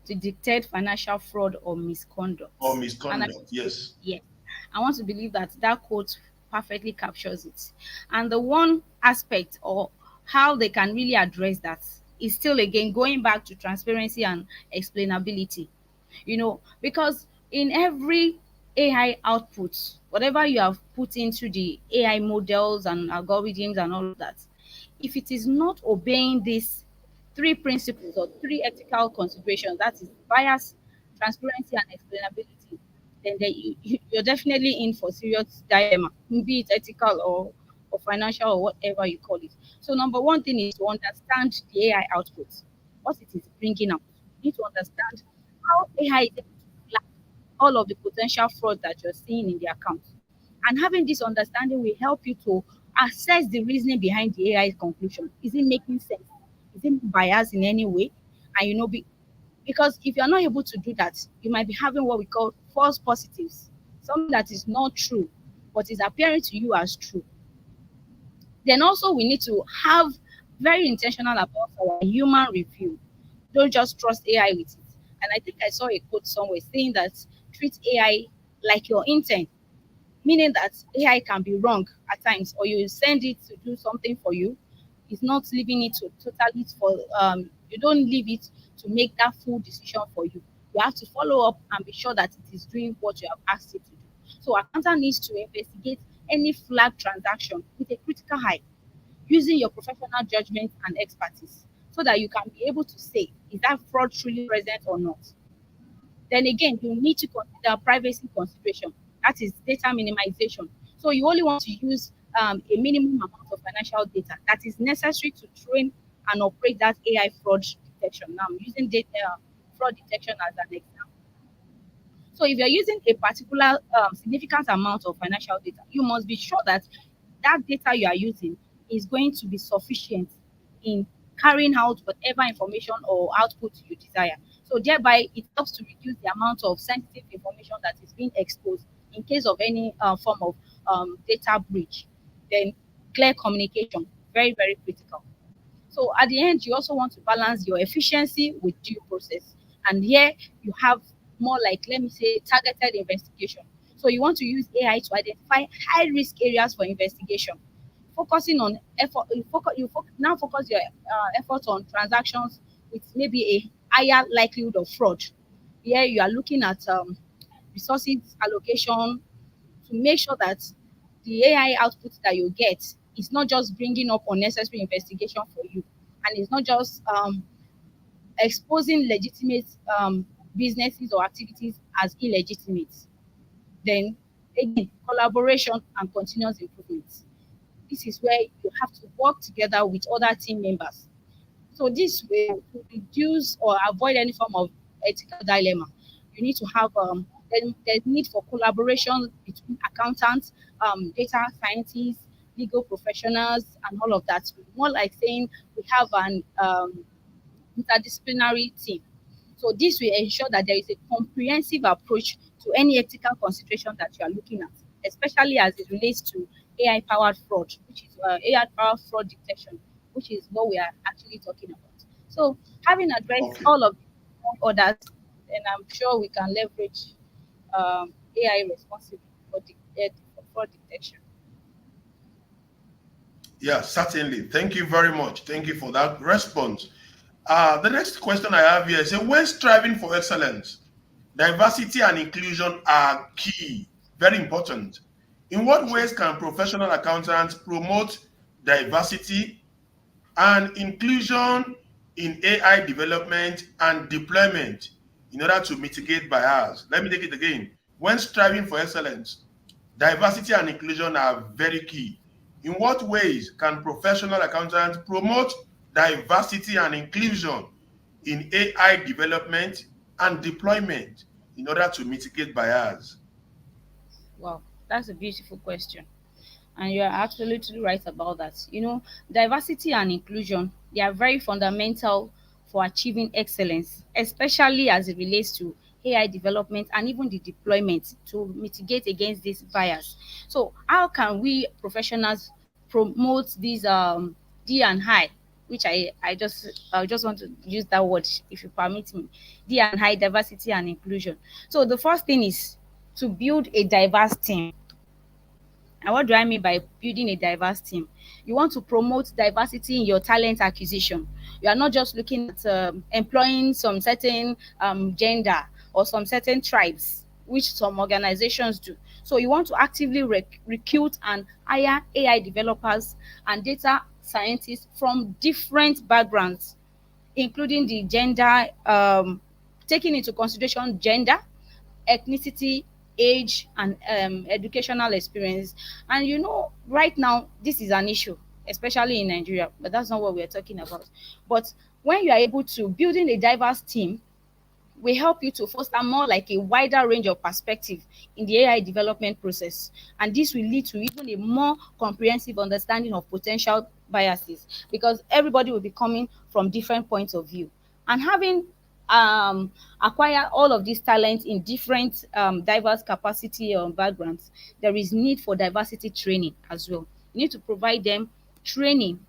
to detect financial fraud or misconduct. Or misconduct, yes. Yes. I want to believe that that quote perfectly captures it. And the one aspect or how they can really address that is still again going back to transparency and explainability. Because in every AI output, whatever you have put into the AI models and algorithms and all of that, if it is not obeying these three principles or three ethical considerations, that is bias, transparency, and explainability, then you're definitely in for serious dilemma, be it ethical or financial or whatever you call it. So number one thing is to understand the AI output, what it is bringing out. You need to understand how AI is able to flag all of the potential fraud that you're seeing in the account. And having this understanding will help you to assess the reasoning behind the AI conclusion. Is it making sense? Is it biased in any way? And because if you're not able to do that, you might be having what we call false positives, something that is not true, but is appearing to you as true. Then also we need to have very intentional about our human review. Don't just trust AI with it. And I think I saw a quote somewhere saying that treat AI like your intern, meaning that AI can be wrong at times, or you send it to do something for you. It's not leaving it to totally for you don't leave it to make that full decision for you. You have to follow up and be sure that it is doing what you have asked it to do. So accountant needs to investigate any flag transaction with a critical eye, using your professional judgment and expertise, so that you can be able to say, is that fraud truly present or not? Then again, you need to consider privacy consideration. That is data minimization. So you only want to use a minimum amount of financial data that is necessary to train and operate that AI fraud detection. Now I'm using data fraud detection as an example. So if you're using a particular significant amount of financial data, you must be sure that that data you are using is going to be sufficient in carrying out whatever information or output you desire. So thereby, it helps to reduce the amount of sensitive information that is being exposed in case of any form of data breach. Then clear communication, very, very critical. So at the end, you also want to balance your efficiency with due process. And here you have more like, let me say, targeted investigation. So you want to use AI to identify high risk areas for investigation, focusing on effort. Now focus your efforts on transactions with maybe a higher likelihood of fraud. Here you are looking at resources allocation to make sure that the AI output that you get is not just bringing up unnecessary investigation for you, and it's not just exposing legitimate businesses or activities as illegitimate. Then again, collaboration and continuous improvement. This is where you have to work together with other team members. So this way to reduce or avoid any form of ethical dilemma, you need to have there's need for collaboration between accountants, data scientists, legal professionals, and all of that. More like saying we have an interdisciplinary team. So this will ensure that there is a comprehensive approach to any ethical consideration that you are looking at, especially as it relates to AI-powered fraud, which is AI-powered fraud detection, which is what we are actually talking about. So having addressed all of the others, then I'm sure we can leverage AI responsibly for section. Yeah, certainly. Thank you very much. Thank you for that response. The next question I have here is, when striving for excellence, diversity and inclusion are key, very important. In what ways can professional accountants promote diversity and inclusion in AI development and deployment in order to mitigate bias? Let me take it again. When striving for excellence, diversity and inclusion are very key. In what ways can professional accountants promote diversity and inclusion in AI development and deployment in order to mitigate bias? Wow, that's a beautiful question. And you're absolutely right about that. Diversity and inclusion, they are very fundamental for achieving excellence, especially as it relates to AI development and even the deployment to mitigate against this bias. So how can we professionals promote these D and I, which I just want to use that word, if you permit me, D and I, diversity and inclusion. So the first thing is to build a diverse team. And what do I mean by building a diverse team? You want to promote diversity in your talent acquisition. You are not just looking at employing some certain gender or some certain tribes, which some organizations do. So you want to actively recruit and hire AI developers and data scientists from different backgrounds, including the gender, taking into consideration gender, ethnicity, age, and educational experience. And right now, this is an issue, especially in Nigeria, but that's not what we're talking about. But when you are able to building a diverse team, will help you to foster more like a wider range of perspective in the AI development process. And this will lead to even a more comprehensive understanding of potential biases, because everybody will be coming from different points of view. And having acquire all of these talents in different diverse capacity or backgrounds, there is need for diversity training as well. You need to provide them training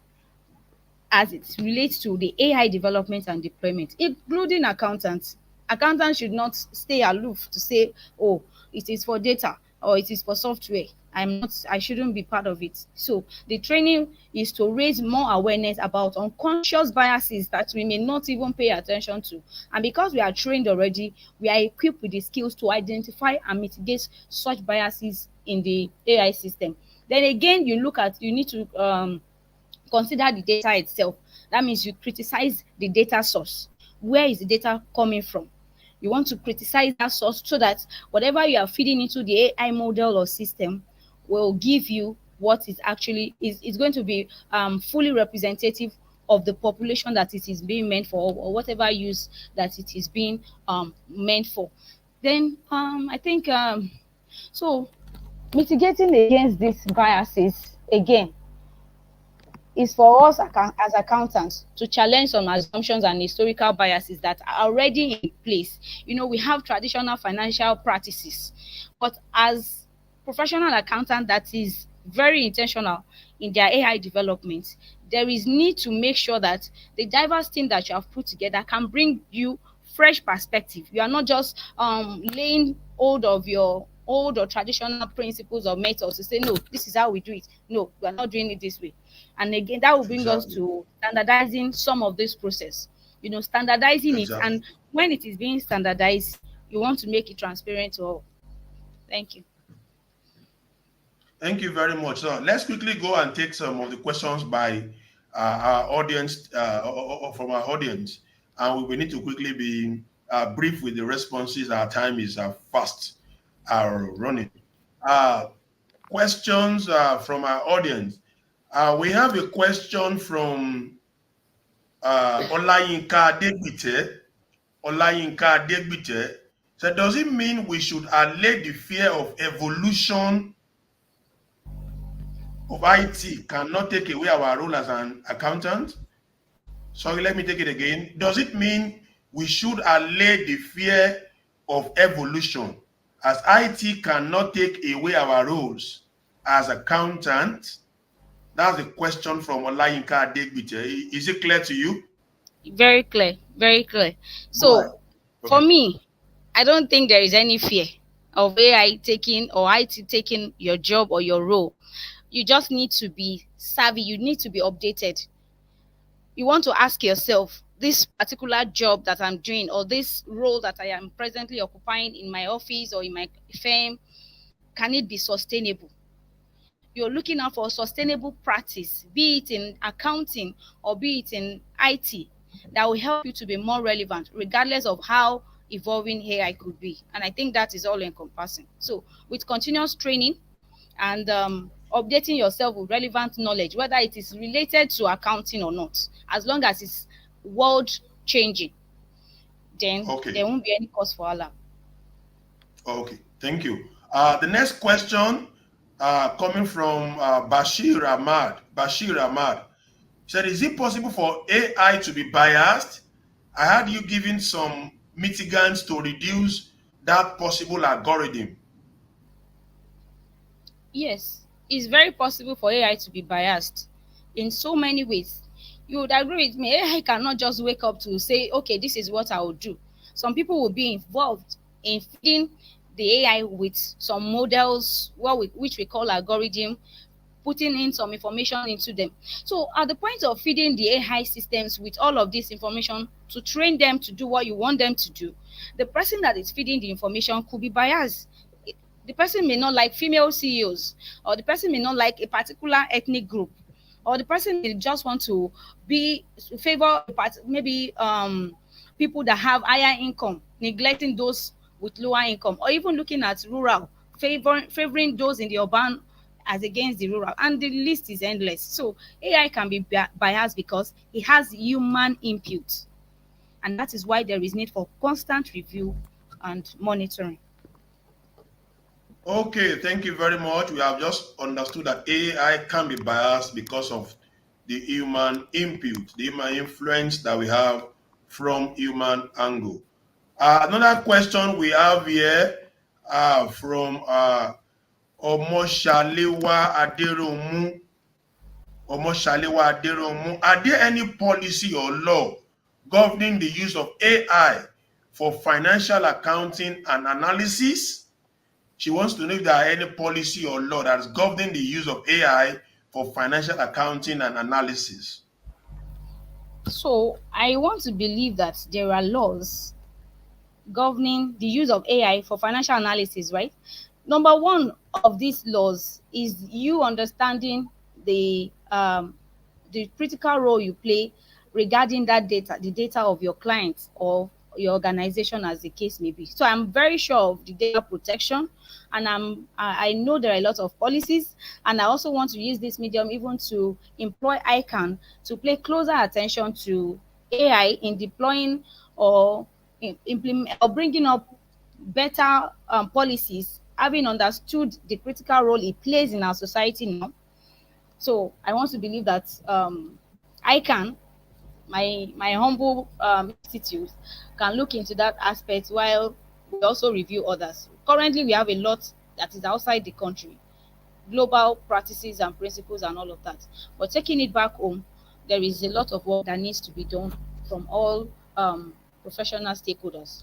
as it relates to the AI development and deployment, including accountants. Accountants should not stay aloof to say, oh, it is for data or it is for software. I shouldn't be part of it. So the training is to raise more awareness about unconscious biases that we may not even pay attention to. And because we are trained already, we are equipped with the skills to identify and mitigate such biases in the AI system. Then again, you need to consider the data itself. That means you criticize the data source. Where is the data coming from? You want to criticize that source so that whatever you are feeding into the AI model or system will give you what is actually is going to be fully representative of the population that it is being meant for, or whatever use that it is being meant for. Then I think so mitigating against these biases again is for us as accountants to challenge some assumptions and historical biases that are already in place. We have traditional financial practices, but as professional accountant that is very intentional in their AI development, there is need to make sure that the diverse team that you have put together can bring you fresh perspective. You are not just laying hold of your old or traditional principles or methods to say, no, this is how we do it. No, we are not doing it this way. And again, that will bring us to standardizing some of this process, standardizing it. And when it is being standardized, you want to make it transparent to all. Thank you. Thank you very much. So let's quickly go and take some of the questions by our audience, from our audience. And we need to quickly be brief with the responses. Our time is fast running. Questions from our audience. We have a question from Olayinka Degbite. Olayinka Degbite. So does it mean we should allay the fear of evolution of IT cannot take away our role as an accountant? Sorry, let me take it again. Does it mean we should allay the fear of evolution, as IT cannot take away our roles as accountants? That's the question from Olayinka Degbite. Is it clear to you? Very clear, very clear. So for me, I don't think there is any fear of AI taking or IT taking your job or your role. You just need to be savvy. You need to be updated. You want to ask yourself, this particular job that I'm doing or this role that I am presently occupying in my office or in my firm, can it be sustainable? You're looking out for a sustainable practice, be it in accounting or be it in IT, that will help you to be more relevant, regardless of how evolving AI could be. And I think that is all encompassing. So, with continuous training and updating yourself with relevant knowledge, whether it is related to accounting or not, as long as it's world changing, then there won't be any cause for alarm. Okay, thank you. The next question coming from Bashir Ahmad. Bashir Ahmad said, is it possible for AI to be biased? I had you giving some mitigants to reduce that possible algorithm. Yes, it's very possible for AI to be biased in so many ways. You would agree with me, AI cannot just wake up to say, okay, this is what I will do. Some people will be involved in feeding the AI with some models, which we call algorithm, putting in some information into them. So at the point of feeding the AI systems with all of this information to train them to do what you want them to do, the person that is feeding the information could be biased. The person may not like female CEOs, or the person may not like a particular ethnic group, or the person may just want to favor maybe people that have higher income, neglecting those with lower income, or even looking at rural, favoring those in the urban as against the rural, and the list is endless. So AI can be biased because it has human input, and that is why there is need for constant review and monitoring. Okay, thank you very much. We have just understood that AI can be biased because of the human input, the human influence that we have from human angle. Another question we have here from Omoshalewa Aderomu. Omoshalewa Aderomu. Are there any policy or law governing the use of AI for financial accounting and analysis? She wants to know if there are any policy or law that is governing the use of AI for financial accounting and analysis. So I want to believe that there are laws governing the use of AI for financial analysis, right? Number one of these laws is you understanding the critical role you play regarding that data, the data of your clients or your organization, as the case may be. So I'm very sure of the data protection, and I know there are a lot of policies, and I also want to use this medium even to employ ICANN to pay closer attention to AI in deploying or implement or bringing up better policies, having understood the critical role it plays in our society now. So I want to believe that ICANN, my humble institute, can look into that aspect while we also review others. Currently, we have a lot that is outside the country, global practices and principles and all of that. But taking it back home, there is a lot of work that needs to be done from all professional stakeholders.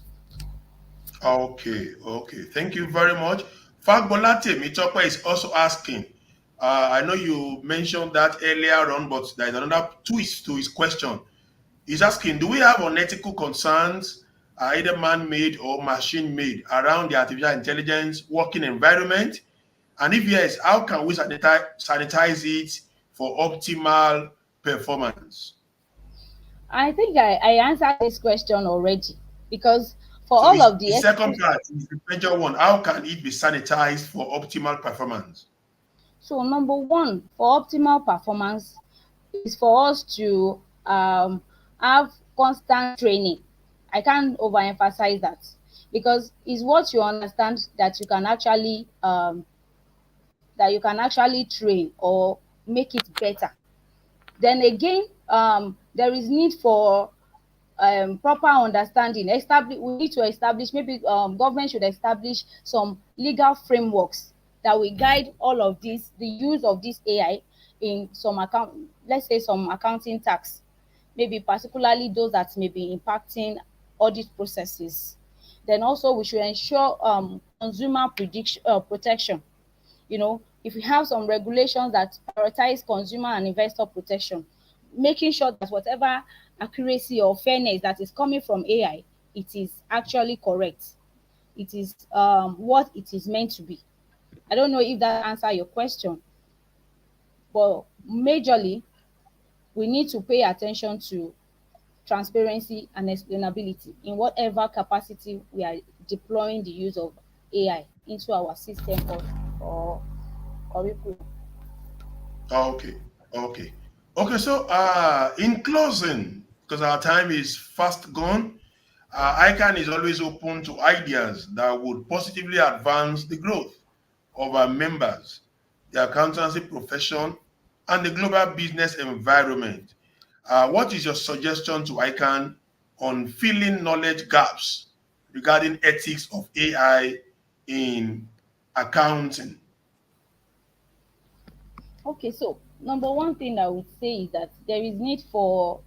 Okay. Thank you very much. Fagbolate Mitope is also asking, I know you mentioned that earlier on, but there is another twist to his question. He's asking, do we have unethical concerns, either man-made or machine-made, around the artificial intelligence working environment? And if yes, how can we sanitize it for optimal performance? I think I answered this question already, because for So all of the second part is the major one. How can it be sanitized for optimal performance? So number one, for optimal performance is for us to have constant training. I can't overemphasize that, because it's what you understand that you can actually train or make it better. Then again, there is need for proper understanding. We need to establish, maybe government should establish some legal frameworks that will guide all of this, the use of this AI in some let's say some accounting tax, maybe particularly those that may be impacting audit processes. Then also we should ensure consumer protection. You know, if we have some regulations that prioritize consumer and investor protection, making sure that whatever accuracy or fairness that is coming from AI, it is actually correct. It is what it is meant to be. I don't know if that answers your question, but majorly, we need to pay attention to transparency and explainability in whatever capacity we are deploying the use of AI into our system or curriculum. Okay, okay. Okay, so in closing, because our time is fast gone, ICANN is always open to ideas that would positively advance the growth of our members, the accountancy profession, and the global business environment. What is your suggestion to ICANN on filling knowledge gaps regarding ethics of AI in accounting? Okay, so number one thing I would say is that there is need for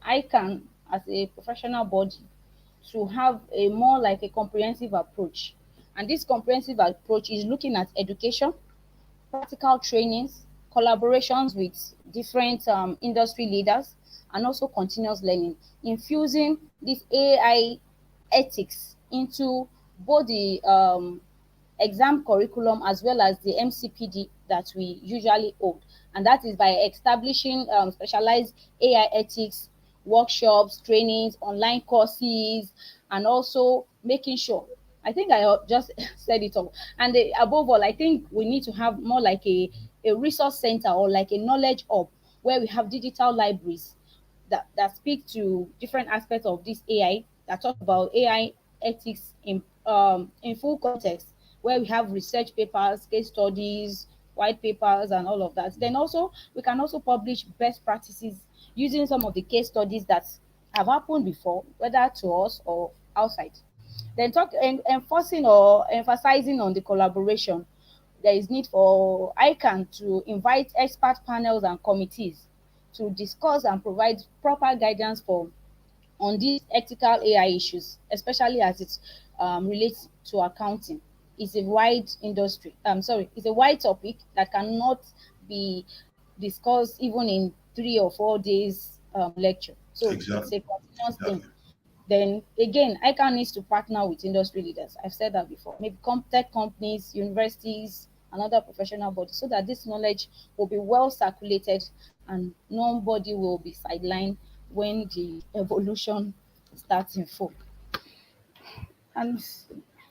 ICANN as a professional body to have a more like a comprehensive approach. And this comprehensive approach is looking at education, practical trainings, collaborations with different industry leaders, and also continuous learning, infusing this AI ethics into both the exam curriculum as well as the MCPD that we usually hold. And that is by establishing specialized AI ethics workshops, trainings, online courses, and also making sure. I think I just said it all. And above all, I think we need to have more like a resource center or like a knowledge hub where we have digital libraries that speak to different aspects of this AI, that talk about AI ethics in full context, where we have research papers, case studies, white papers, and all of that. Then also we can also publish best practices using some of the case studies that have happened before, whether to us or outside. Then enforcing or emphasizing on the collaboration. There is need for ICANN to invite expert panels and committees to discuss and provide proper guidance on these ethical AI issues, especially as it relates to accounting. It's a wide industry. It's a wide topic that cannot be discussed even in 3 or 4 days lecture. So it's Exactly. a continuous Exactly. thing. Then again, ICANN needs to partner with industry leaders. I've said that before. Maybe tech companies, universities, and other professional bodies, so that this knowledge will be well circulated and nobody will be sidelined when the evolution starts in full. And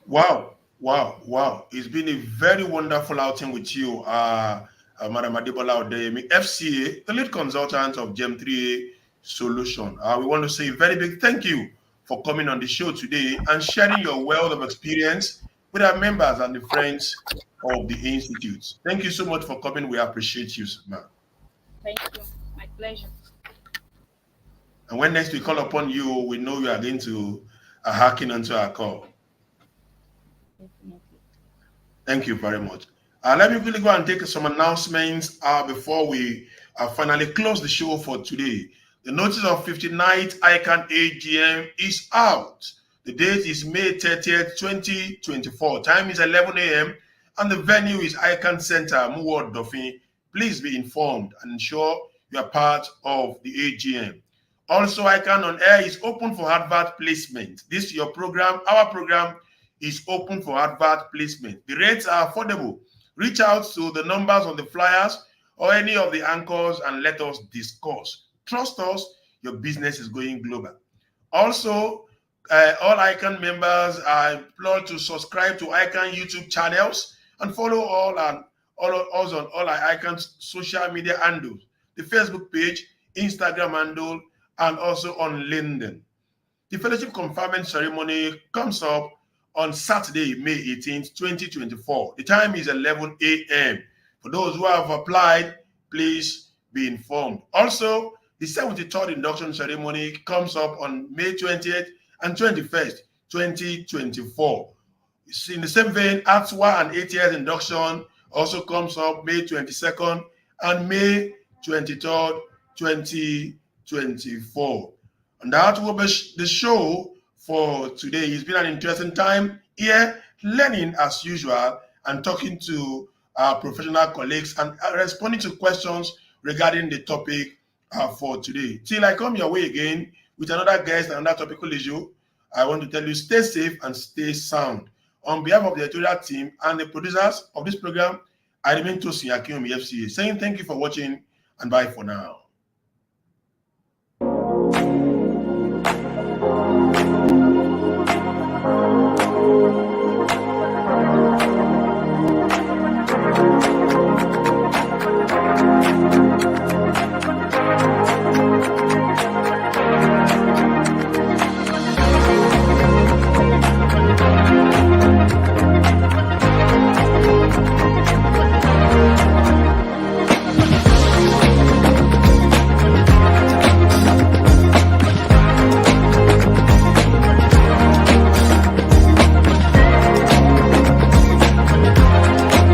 Wow, wow, wow. It's been a very wonderful outing with you, Madam Adebola Odeyemi, FCA, the lead consultant of GEM3A Solution. We want to say a very big thank you for coming on the show today and sharing your wealth of experience with our members and the friends of the Institute. Thank you so much for coming. We appreciate you, ma'am. thank you. My pleasure. And when next we call upon you, we know you are going to hacking onto our call. Definitely. Thank you very much. Let me quickly go and take some announcements before we finally close the show for today. The notice of 59th ICANN AGM is out. The date is May 30th, 2024. Time is 11 a.m. and the venue is ICANN Center, Muward Dauphin. Please be informed and ensure you are part of the AGM. Also, ICANN on Air is open for advert placement. This is your program. Our program is open for advert placement. The rates are affordable. Reach out to the numbers on the flyers or any of the anchors and let us discuss. Trust us, your business is going global. Also, all ICANN members are implored to subscribe to ICANN YouTube channels and follow us on all our ICANN social media handles, the Facebook page, Instagram handle, and also on LinkedIn. The fellowship conferment ceremony comes up on Saturday, May 18th, 2024. The time is 11 a.m. For those who have applied, please be informed. Also, the 73rd induction ceremony comes up on May 20th and 21st, 2024. In the same vein, ATSWA and ATS induction also comes up May 22nd and May 23rd, 2024. And that will be the show for today. It's been an interesting time here learning as usual and talking to our professional colleagues and responding to questions regarding the topic for today. Till I come your way again with another guest and another topical issue, I want to tell you, stay safe and stay sound. On behalf of the editorial team and the producers of this program, I remain Tosin Akinwumi FCA, saying thank you for watching and bye for now.